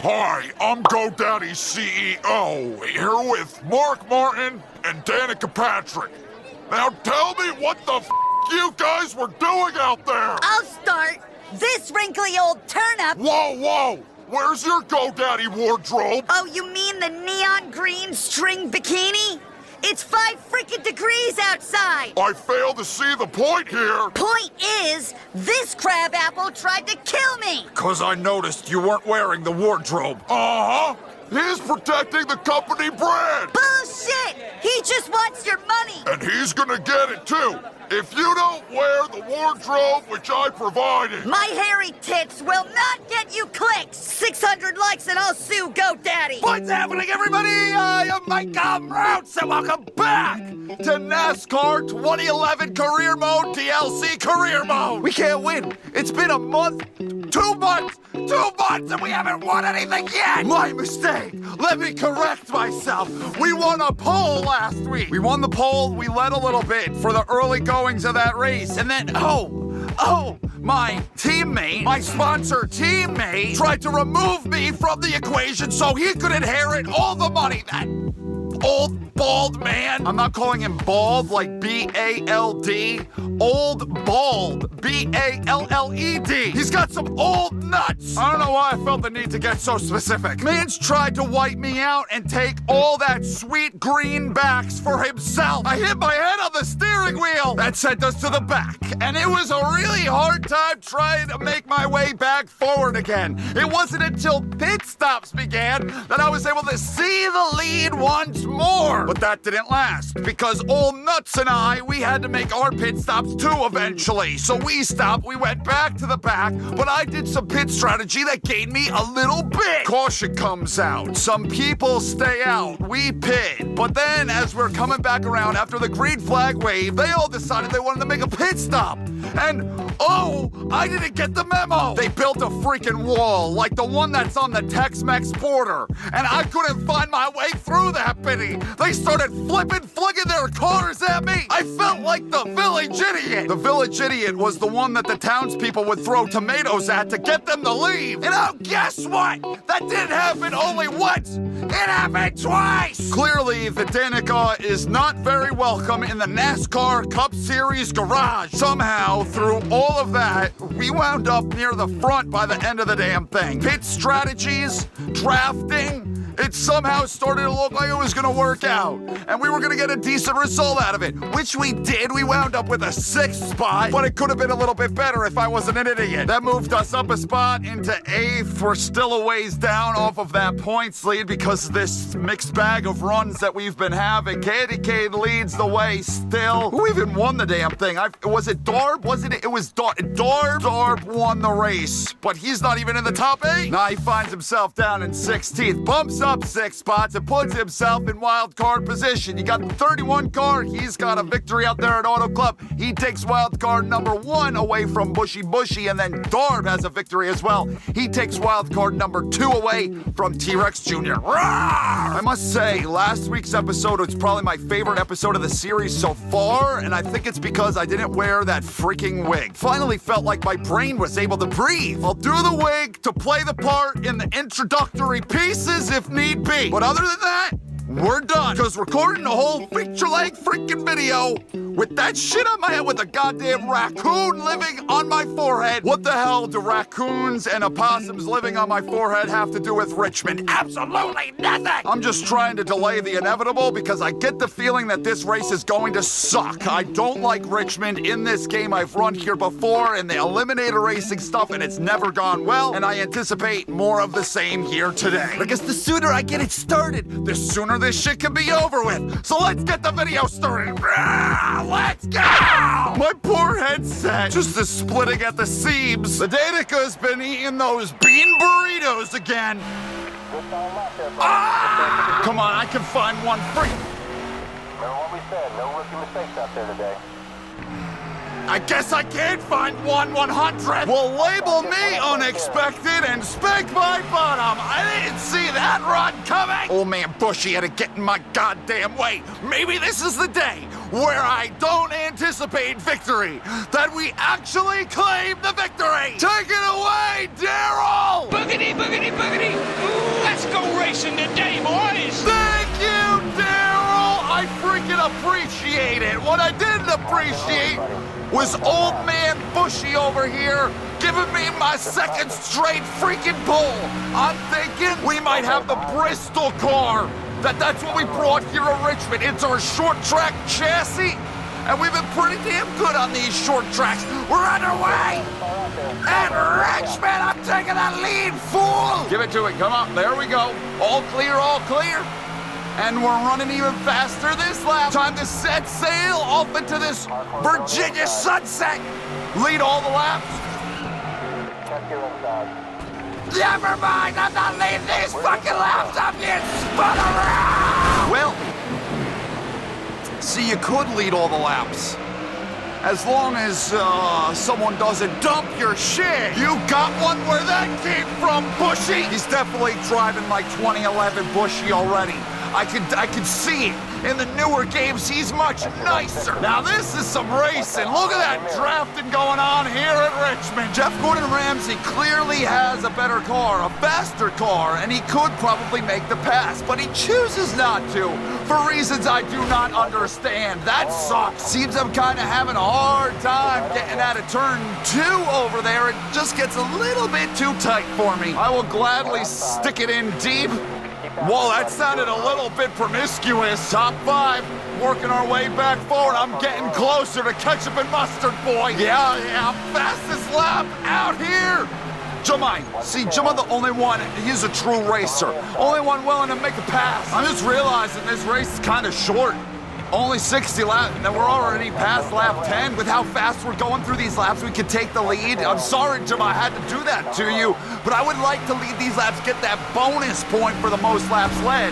Hi, I'm GoDaddy's CEO, here with Mark Martin and Danica Patrick. Now tell me what the f you guys were doing out there! I'll start. This wrinkly old turnip... Whoa! Where's your GoDaddy wardrobe? Oh, you mean the neon green string bikini? It's 5 freaking degrees outside! I fail to see the point here! Point is, this crab apple tried to kill me! 'Cause I noticed you weren't wearing the wardrobe. Uh-huh! He's protecting the company brand! Bullshit! He just wants your money! And he's gonna get it too! If you don't wear the wardrobe which I provided! My hairy tits will not get you clicks! 600 likes and I'll sue GoDaddy! What's happening, everybody? I am Michael Mrucz, and welcome back to NASCAR 2011 Career Mode, TLC Career Mode. We can't win. It's been a month, 2 months, and we haven't won anything yet. My mistake. Let me correct myself. We won a pole last week. We won the pole. We led a little bit for the early goings of that race, and then my teammate, my sponsor teammate, tried to remove me from the equation so he could inherit all the money. That old bald man. I'm not calling him bald like B-A-L-D. Old bald. B-A-L-L-E-D. He's got some old nuts. I don't know why I felt the need to get so specific. Man's tried to wipe me out and take all that sweet greenbacks for himself. I hit my head on the steering wheel. That sent us to the back. And it was a really hard time trying to make my way back forward again. It wasn't until pit stops began that I was able to see the lead once more. But that didn't last, because old Nuts and I, we had to make our pit stops too eventually. So we stopped, we went back to the back, but I did some pit strategy that gained me a little bit. Caution comes out. Some people stay out. We pit. But then, as we're coming back around after the green flag wave, they all decided they wanted to make a pit stop. And, I didn't get the memo. They built a freaking wall, like the one that's on the Tex-Mex border. And I couldn't find my way through that bitty. They started flicking their cars at me. I felt like the village idiot. The village idiot was the one that the townspeople would throw tomatoes at to get them to leave. And guess what? That didn't happen only once. It happened twice. Clearly, the Danica is not very welcome in the NASCAR Cup Series garage. Somehow, through all of that, we wound up near the front by the end of the damn thing. Pit strategies, drafting, it somehow started to look like it was gonna work out. And we were gonna get a decent result out of it, which we did. We wound up with a 6th spot, but it could have been a little bit better if I wasn't an idiot. That moved us up a spot into 8th. We're still a ways down off of that points lead because of this mixed bag of runs that we've been having. Candy Cane leads the way still. Who even won the damn thing? Was it Darb? Wasn't it? It was Darb. Darb won the race, but he's not even in the top 8. Now he finds himself down in 16th. Bumps up 6 spots and puts himself in wild card position. You got the 31 car. He's got a victory out there at Auto Club. He takes wild card number 1 away from Bushy, and then Darb has a victory as well. He takes wild card number 2 away from T-Rex Jr. I must say, last week's episode was probably my favorite episode of the series so far, and I think it's because I didn't wear that freaking wig. Finally felt like my brain was able to breathe. I'll do the wig to play the part in the introductory pieces if need be. But other than that, we're done. Because recording the whole feature-length freaking video with that shit on my head with a goddamn raccoon living on my forehead. What the hell do raccoons and opossums living on my forehead have to do with Richmond? Absolutely nothing! I'm just trying to delay the inevitable because I get the feeling that this race is going to suck. I don't like Richmond in this game. I've run here before in the Eliminator racing stuff and it's never gone well, and I anticipate more of the same here today. Because the sooner I get it started, the sooner this shit can be over with. So let's get the video started. Let's go! My poor headset just is splitting at the seams. The Danica's been eating those bean burritos again. Come on, I can find one free. Remember what we said, no rookie mistakes out there today. I guess I can't find 1/100. Well, label me unexpected and spank my bottom. I didn't see that run coming. Old man Bushy had to get in my goddamn way. Maybe this is the day where I don't anticipate victory, that we actually claim the victory. Take it away, Daryl! Boogity, boogity, boogity! Ooh. it. What I didn't appreciate was old man Bushy over here giving me my second straight freaking pole. I'm thinking we might have the Bristol car. That's what we brought here to Richmond. It's our short track chassis, and we've been pretty damn good on these short tracks. We're underway! And Richmond, I'm taking that lead, fool! Give it to it, come on, there we go. All clear, all clear. And we're running even faster this lap. Time to set sail off into this Virginia sunset. Lead all the laps. Check your inside. Never mind, I'm not leading these fucking laps. I'm getting spun around. Well, see, you could lead all the laps. As long as someone doesn't dump your shit. You got one where that came from, Bushy? He's definitely driving like 2011 Bushy already. I can see it. In the newer games, he's much nicer. Now this is some racing. Look at that drafting going on here at Richmond. Jeff Gordon Ramsay clearly has a better car, a faster car, and he could probably make the pass, but he chooses not to, for reasons I do not understand. That sucks. Seems I'm kind of having a hard time getting out of turn 2 over there. It just gets a little bit too tight for me. I will gladly stick it in deep. Whoa, that sounded a little bit promiscuous. Top 5, working our way back forward. I'm getting closer to ketchup and mustard, boy. Yeah, fastest lap out here. Jemai, see, Jemai the only one, he's a true racer. Only one willing to make a pass. I'm just realizing this race is kind of short. Only 60 laps, and we're already past lap 10. With how fast we're going through these laps, we could take the lead. I'm sorry, Jim, I had to do that to you, but I would like to lead these laps, get that bonus point for the most laps led.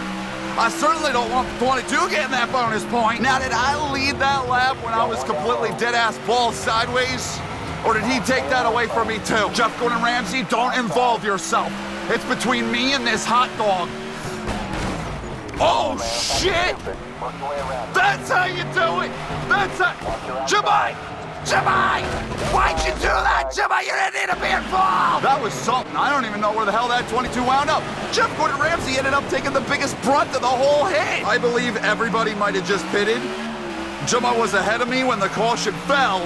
I certainly don't want the 22 getting that bonus point. Now, did I lead that lap when I was completely dead-ass ball sideways? Or did he take that away from me, too? Jeff Gordon Ramsay, don't involve yourself. It's between me and this hot dog. Oh, shit! That's how you do it! That's how... Jemai! Why'd you do that, Jemai? You didn't need to be involved! That was something. I don't even know where the hell that 22 wound up. Jeff Gordon Ramsay ended up taking the biggest brunt of the whole hit. I believe everybody might have just pitted. Jemai was ahead of me when the caution fell.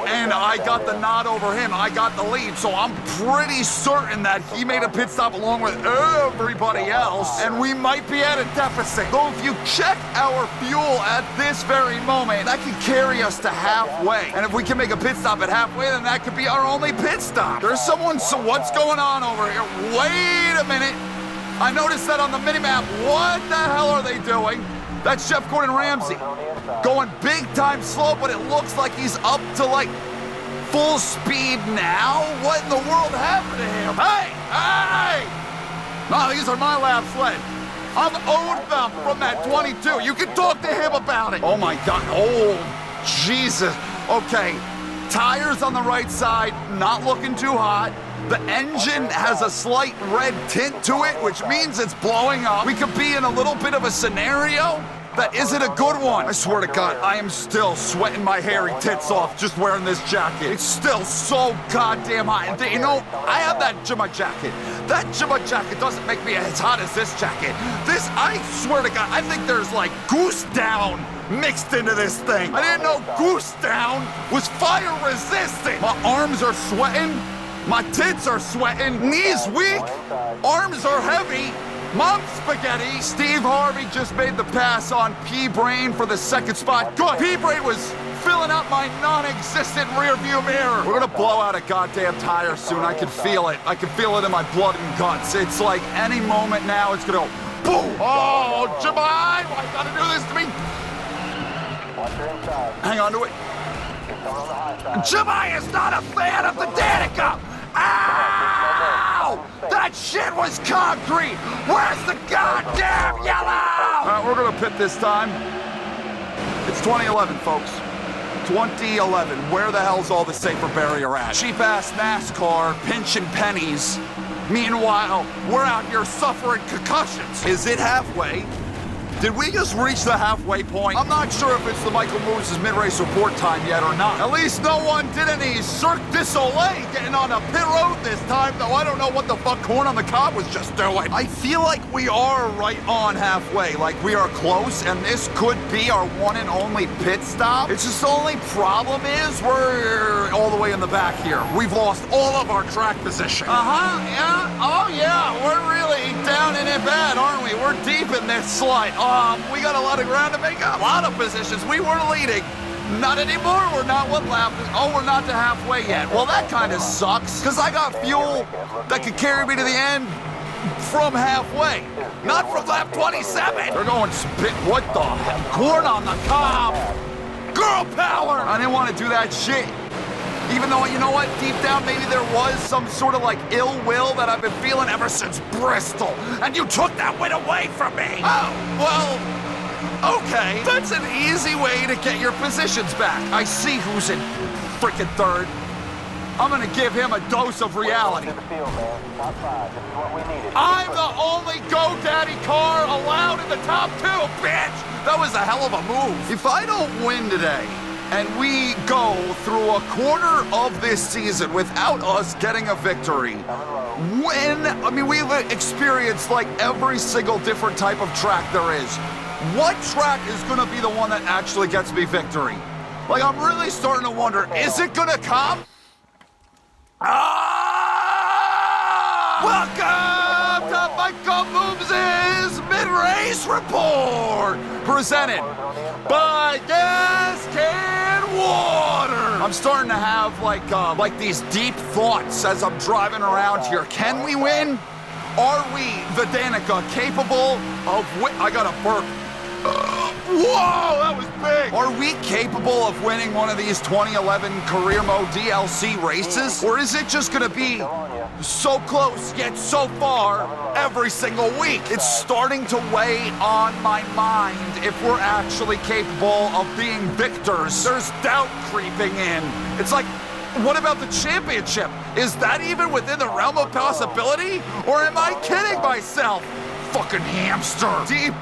And I got the nod over him. I got the lead, so I'm pretty certain that he made a pit stop along with everybody else, and we might be at a deficit. Though if you check our fuel at this very moment, that could carry us to halfway. And if we can make a pit stop at halfway, then that could be our only pit stop. There's someone, so what's going on over here? Wait a minute. I noticed that on the minimap. What the hell are they doing? That's Jeff Gordon Ramsay. Going big time slow, but it looks like he's up to like full speed now? What in the world happened to him? Hey! No, these are my laps led. I'm owed them from that 22. You can talk to him about it. Oh my God, oh, Jesus. Okay, tires on the right side, not looking too hot. The engine has a slight red tint to it, which means it's blowing up. We could be in a little bit of a scenario that isn't a good one. I swear to God, I am still sweating my hairy tits off just wearing this jacket. It's still so goddamn hot. And you know, I have that Jemai jacket. That Jemai jacket doesn't make me as hot as this jacket. This, I swear to God, I think there's like goose down mixed into this thing. I didn't know goose down was fire resistant. My arms are sweating. My tits are sweating, knees weak, arms are heavy, mom's spaghetti. Steve Harvey just made the pass on P-Brain for the second spot. Good, P-Brain was filling up my non-existent rear view mirror. We're gonna blow out a goddamn tire soon, I can feel it. I can feel it in my blood and guts. It's like any moment now it's gonna go boom. Oh, Jemai, why you gotta do this to me? Hang on to it. Jemai is not a fan of the Danica! Ow! That shit was concrete! Where's the goddamn yellow? All right, we're gonna pit this time. It's 2011, folks. 2011. Where the hell's all the safer barrier at? Cheap-ass NASCAR pinching pennies. Meanwhile, we're out here suffering concussions. Is it halfway? Did we just reach the halfway point? I'm not sure if it's the Michael Mrucz's mid-race report time yet or not. At least no one did any Cirque du Soleil getting on a pit road this time, though I don't know what the fuck Corn on the Cob was just doing. I feel like we are right on halfway, like we are close, and this could be our one and only pit stop. It's just the only problem is we're all the way in the back here. We've lost all of our track position. Yeah. Oh yeah, we're really down in it bad, aren't we? We're deep in this slide. We got a lot of ground to make up. A lot of positions. We were leading. Not anymore. We're not one lap. Oh, we're not to halfway yet. Well, that kind of sucks, because I got fuel that could carry me to the end from halfway. Not from lap 27. They're going spit. What the hell? Corn on the Cob. Girl power. I didn't want to do that shit. Even though, you know what, deep down maybe there was some sort of like ill will that I've been feeling ever since Bristol. And you took that win away from me. Oh, well, okay. That's an easy way to get your positions back. I see who's in freaking third. I'm gonna give him a dose of reality. I'm the only GoDaddy car allowed in the top 2, bitch! That was a hell of a move. If I don't win today, and we go through a quarter of this season without us getting a victory, we've experienced like every single different type of track there is. What track is gonna be the one that actually gets me victory? Like, I'm really starting to wonder, is it gonna come? Welcome to Michael Mrucz's Mid-Race Report, presented by Gas Can Water. I'm starting to have like these deep thoughts as I'm driving around here. Can we win? Are we, the Danica, capable of I got a burp. Whoa, that was big! Are we capable of winning one of these 2011 Career Mode DLC races? Or is it just gonna be so close yet so far every single week? It's starting to weigh on my mind if we're actually capable of being victors. There's doubt creeping in. It's like, what about the championship? Is that even within the realm of possibility? Or am I kidding myself? Fucking hamster. Deep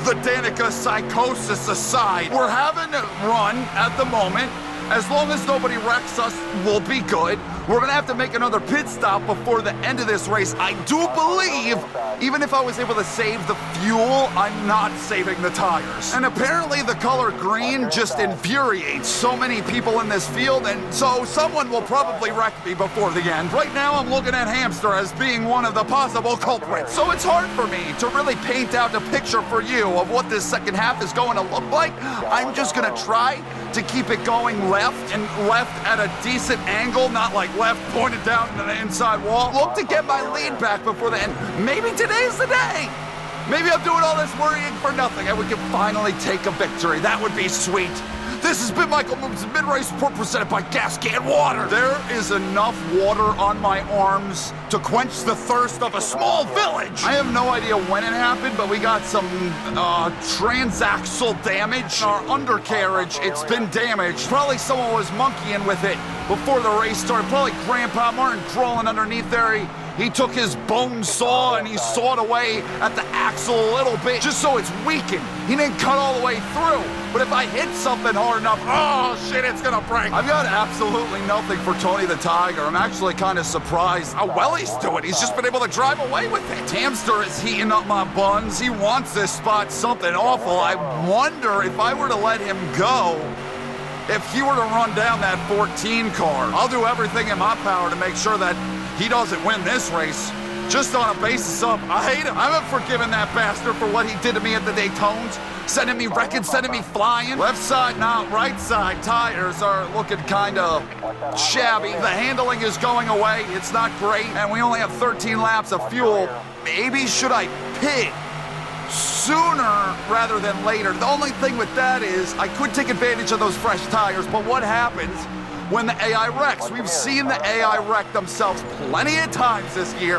the Danica psychosis aside, we're having a run at the moment. As long as nobody wrecks us, we'll be good. We're gonna have to make another pit stop before the end of this race. I do believe, even if I was able to save the fuel, I'm not saving the tires. And apparently the color green just infuriates so many people in this field, and so someone will probably wreck me before the end. Right now I'm looking at Hamster as being one of the possible culprits, so it's hard for me to really paint out a picture for you of what this second half is going to look like. I'm just gonna try to keep it going left at a decent angle, not like left pointed down to the inside wall. Look to get my lead back before the end. Maybe today's the day. Maybe I'm doing all this worrying for nothing and we can finally take a victory. That would be sweet. This has been Michael Mrucz's Mid-Race Report presented by Gas Can Water. There is enough water on my arms to quench the thirst of a small village. I have no idea when it happened, but we got some transaxle damage. Our undercarriage, it's been damaged. Probably someone was monkeying with it before the race started. Probably Grandpa Martin crawling underneath there. He took his bone saw and he sawed away at the axle a little bit just so it's weakened. He didn't cut all the way through. But if I hit something hard enough, oh shit, it's gonna break. I've got absolutely nothing for Tony the Tiger. I'm actually kind of surprised how well he's doing. He's just been able to drive away with it. Hamster is heating up my buns. He wants this spot something awful. I wonder if I were to let him go, if he were to run down that 14 car. I'll do everything in my power to make sure that he doesn't win this race, just on a basis of, I hate him. I haven't forgiven that bastard for what he did to me at the Daytones, sending me wrecking, sending me flying. Left side, now right side tires are looking kind of shabby. The handling is going away. It's not great, and we only have 13 laps of fuel. Maybe should I pit sooner rather than later? The only thing with that is I could take advantage of those fresh tires, but what happens when the AI wrecks? We've seen the AI wreck themselves plenty of times this year.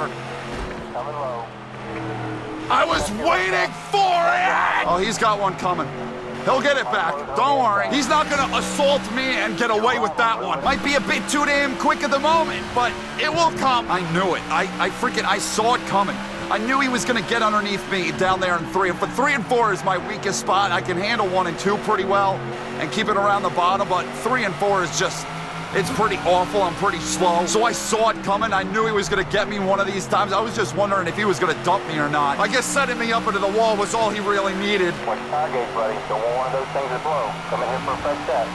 I was waiting for it! Oh, he's got one coming. He'll get it back. Don't worry. He's not gonna assault me and get away with that one. Might be a bit too damn quick at the moment, but it will come. I knew it. I saw it coming. I knew he was gonna get underneath me down there in 3. But 3 and 4 is my weakest spot. I can handle 1 and 2 pretty well and keep it around the bottom, but 3 and 4 is just, it's pretty awful. I'm pretty slow. So I saw it coming. I knew he was gonna get me one of these times. I was just wondering if he was gonna dump me or not. I guess setting me up into the wall was all he really needed. Watch your tire gauge, buddy. Don't want one of those things to blow. Come in here for a fresh test.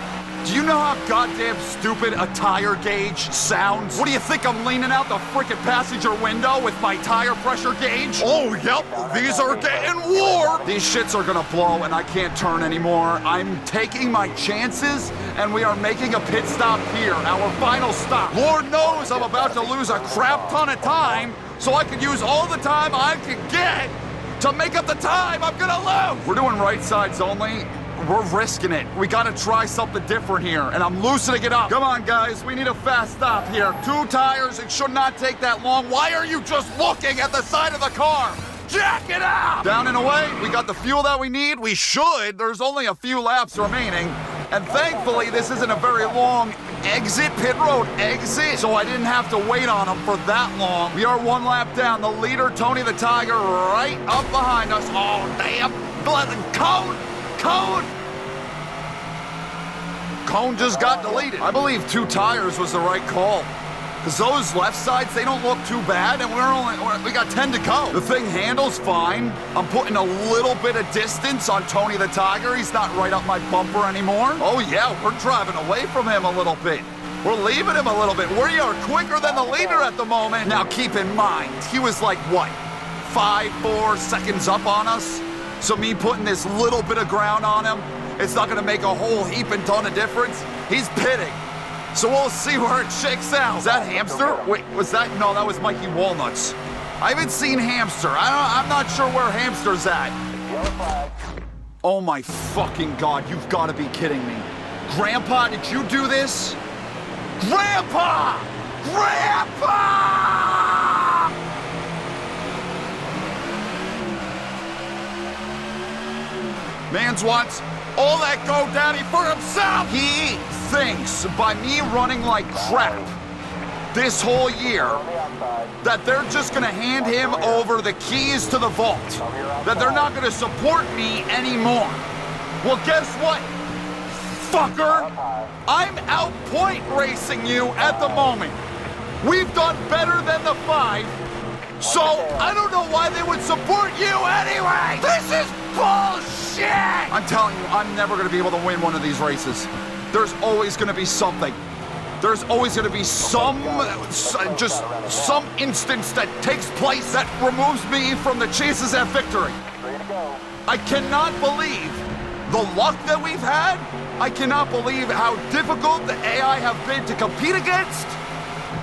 Do you know how goddamn stupid a tire gauge sounds? What do you think, I'm leaning out the frickin' passenger window with my tire pressure gauge? Oh, yep, these are getting warm. These shits are gonna blow and I can't turn anymore. I'm taking my chances and we are making a pit stop here, our final stop. Lord knows I'm about to lose a crap ton of time, so I can use all the time I can get to make up the time I'm gonna lose. We're doing right sides only. We're risking it. We gotta try something different here, and I'm loosening it up. Come on, guys, we need a fast stop here. 2 tires, it should not take that long. Why are you just looking at the side of the car? Jack it up! Down and away, we got the fuel that we need. We should. There's only a few laps remaining. And thankfully, this isn't a very long exit, pit road exit, so I didn't have to wait on him for that long. We are 1 lap down. The leader, Tony the Tiger, right up behind us. Oh, damn. Cone just got deleted. I believe 2 tires was the right call. Because those left sides, they don't look too bad, and we got 10 to go. The thing handles fine. I'm putting a little bit of distance on Tony the Tiger. He's not right up my bumper anymore. Oh yeah, we're driving away from him a little bit. We're leaving him a little bit. We are quicker than the leader at the moment. Now keep in mind, he was like, what, 4 seconds up on us? So me putting this little bit of ground on him, it's not gonna make a whole heap and ton of difference. He's pitting. So we'll see where it shakes out. Is that Hamster? Wait, was that? No, that was Mikey Walnuts. I haven't seen Hamster. I'm not sure where Hamster's at. Oh my fucking God, you've gotta be kidding me. Grandpa, did you do this? Grandpa! Grandpa! Mans wants all that GoDaddy for himself! He thinks by me running like crap this whole year that they're just gonna hand him over the keys to the vault. That they're not gonna support me anymore. Well, guess what, fucker? I'm out point racing you at the moment. We've done better than the 5, so I don't know why they would support you anyway! This is bullshit! I'm telling you, I'm never gonna be able to win one of these races. There's always gonna be something. There's always gonna be some instance that takes place that removes me from the chances at victory. I cannot believe the luck that we've had. I cannot believe how difficult the AI have been to compete against.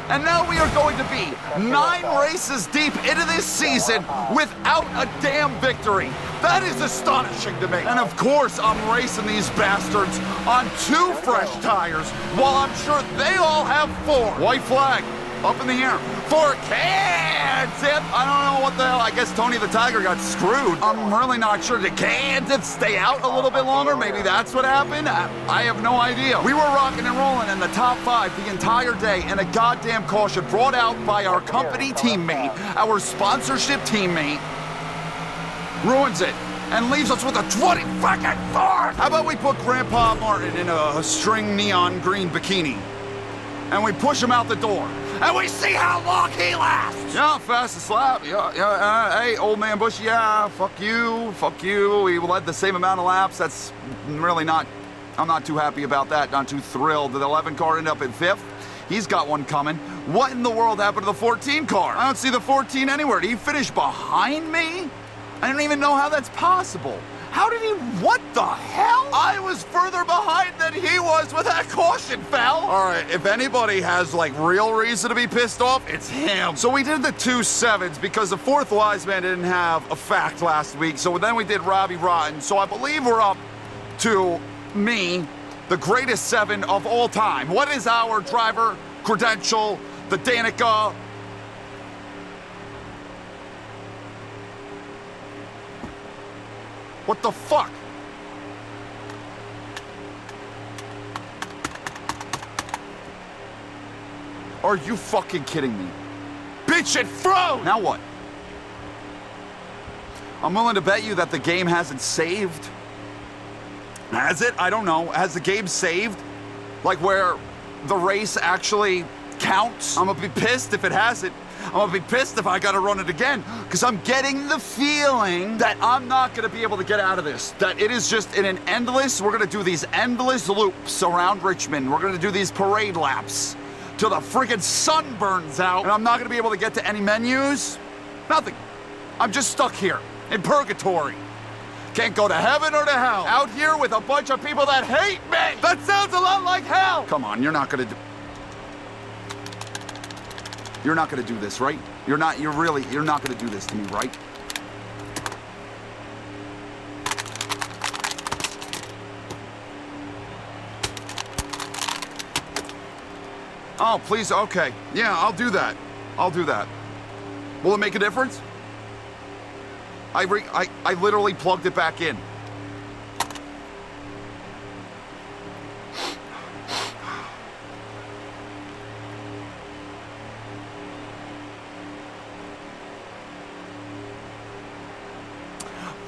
And now we are going to be 9 races deep into this season without a damn victory. That is astonishing to me. And of course, I'm racing these bastards on 2 fresh tires, while I'm sure they all have 4. White flag, up in the air. 4 Kansas! I don't know what the hell. I guess Tony the Tiger got screwed. I'm really not sure. Did Kansas stay out a little bit longer? Maybe that's what happened? I have no idea. We were rocking and rolling in the top 5 the entire day, and a goddamn caution brought out by our company teammate, our sponsorship teammate, ruins it and leaves us with a 20 fucking 4. How about we put Grandpa Martin in a string neon green bikini and we push him out the door and we see how long he lasts. Yeah, fastest lap. Hey, old man Bush. Yeah, fuck you. We led the same amount of laps. That's really not. I'm not too happy about that. Not too thrilled. The 11 car ended up in 5th. He's got one coming. What in the world happened to the 14 car? I don't see the 14 anywhere. Did he finish behind me? I don't even know how that's possible. How did he, what the hell? I was further behind than he was when that caution fell. All right, if anybody has like real reason to be pissed off, it's him. So we did the 2 7s because the 4th wise man didn't have a fact last week. So then we did Robbie Rotten. So I believe we're up to me, the greatest 7 of all time. What is our driver credential, the Danica? What the fuck? Are you fucking kidding me? Bitch, it froze! Now what? I'm willing to bet you that the game hasn't saved. Has it? I don't know. Has the game saved? Like where the race actually counts? I'm gonna be pissed if it hasn't. I'm gonna be pissed if I gotta run it again, because I'm getting the feeling that I'm not gonna be able to get out of this. That it is just in an endless, we're gonna do these endless loops around Richmond. We're gonna do these parade laps till the freaking sun burns out, and I'm not gonna be able to get to any menus. Nothing. I'm just stuck here in purgatory. Can't go to heaven or to hell. Out here with a bunch of people that hate me. That sounds a lot like hell. Come on, you're not gonna do... You're not gonna do this, right? You're not gonna do this to me, right? Oh, please, okay. Yeah, I'll do that. I'll do that. Will it make a difference? I literally plugged it back in.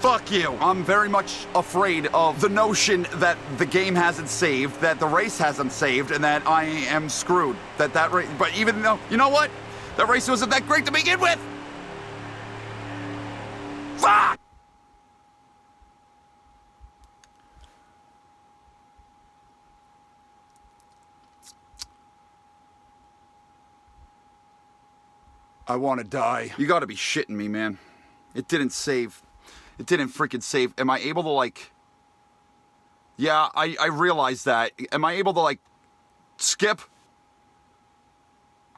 Fuck you. I'm very much afraid of the notion that the game hasn't saved, that the race hasn't saved, and that I am screwed. That race, but even though, you know what? That race wasn't that great to begin with. Fuck! I want to die. You gotta be shitting me, man. It didn't save. It didn't freaking save. Am I able to, like... Yeah, I realize that. Am I able to, like, skip?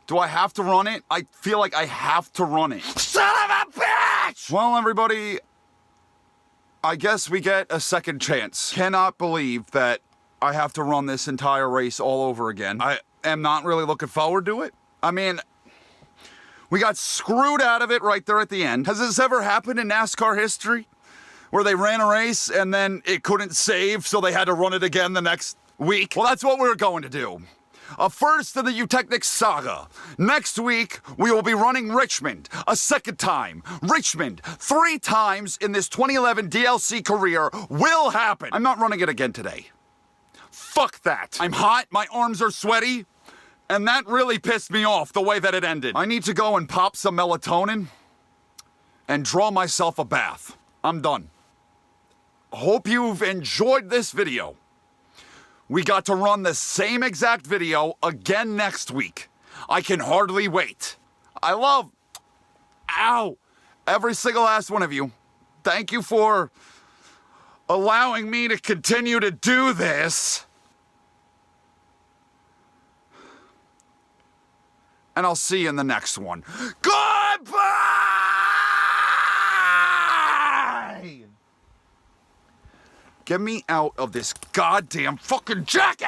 Do I have to run it? I feel like I have to run it. Son of a bitch! Well, everybody, I guess we get a second chance. Cannot believe that I have to run this entire race all over again. I am not really looking forward to it. I mean... We got screwed out of it right there at the end. Has this ever happened in NASCAR history? Where they ran a race and then it couldn't save, so they had to run it again the next week? Well, that's what we're going to do. A first in the Eutechnyx saga. Next week, we will be running Richmond a second time. Richmond, 3 times in this 2011 DLC career will happen. I'm not running it again today. Fuck that. I'm hot, my arms are sweaty. And that really pissed me off, the way that it ended. I need to go and pop some melatonin and draw myself a bath. I'm done. Hope you've enjoyed this video. We got to run the same exact video again next week. I can hardly wait. I love, every single last one of you. Thank you for allowing me to continue to do this. And I'll see you in the next one. Goodbye! Get me out of this goddamn fucking jacket!